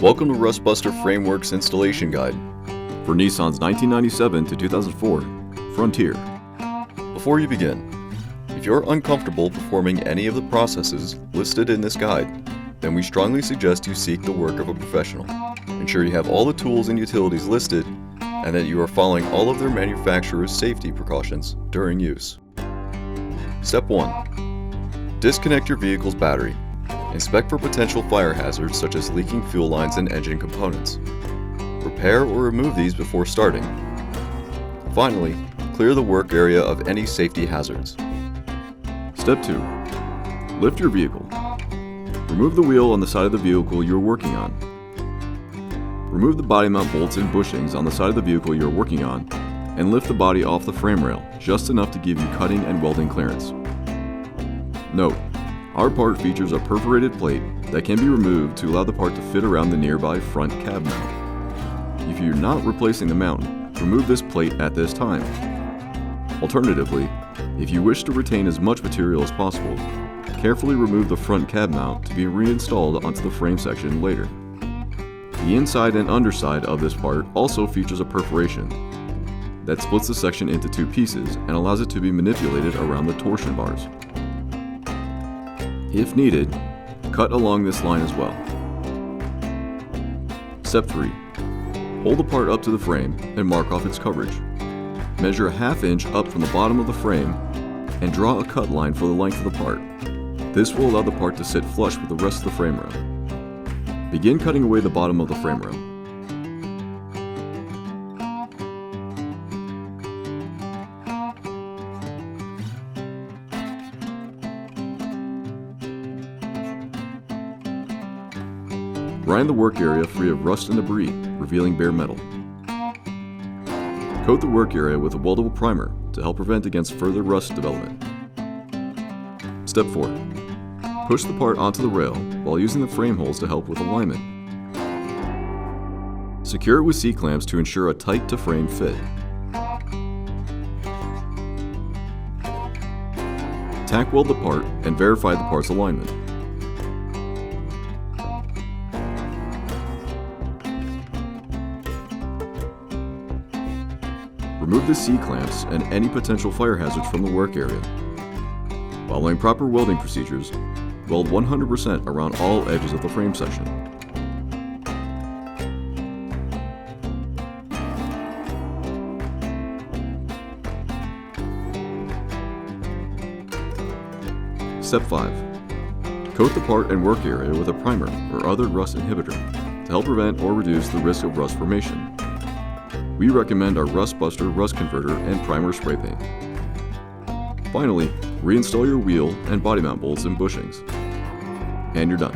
Welcome to Rustbuster Frameworks Installation Guide for Nissan's 1997 to 2004 Frontier. Before you begin, if you're uncomfortable performing any of the processes listed in this guide, then we strongly suggest you seek the work of a professional. Ensure you have all the tools and utilities listed and that you are following all of their manufacturer's safety precautions during use. Step 1. Disconnect your vehicle's battery. Inspect for potential fire hazards such as leaking fuel lines and engine components. Repair or remove these before starting. Finally, clear the work area of any safety hazards. Step 2. Lift your vehicle. Remove the wheel on the side of the vehicle you're working on. Remove the body mount bolts and bushings on the side of the vehicle you're working on, and lift the body off the frame rail, just enough to give you cutting and welding clearance. Note: our part features a perforated plate that can be removed to allow the part to fit around the nearby front cab mount. If you're not replacing the mount, remove this plate at this time. Alternatively, if you wish to retain as much material as possible, carefully remove the front cab mount to be reinstalled onto the frame section later. The inside and underside of this part also features a perforation that splits the section into two pieces and allows it to be manipulated around the torsion bars. If needed, cut along this line as well. Step 3. Hold the part up to the frame and mark off its coverage. Measure a ½ inch up from the bottom of the frame and draw a cut line for the length of the part. This will allow the part to sit flush with the rest of the frame rail. Begin cutting away the bottom of the frame rail. Grind the work area free of rust and debris, revealing bare metal. Coat the work area with a weldable primer to help prevent against further rust development. Step 4. Push the part onto the rail while using the frame holes to help with alignment. Secure it with C-clamps to ensure a tight to frame fit. Tack weld the part and verify the part's alignment. Remove the C-clamps and any potential fire hazards from the work area. Following proper welding procedures, weld 100% around all edges of the frame section. Step 5. Coat the part and work area with a primer or other rust inhibitor to help prevent or reduce the risk of rust formation. We recommend our Rustbuster Rust Converter and Primer Spray Paint. Finally, reinstall your wheel and body mount bolts and bushings. And you're done.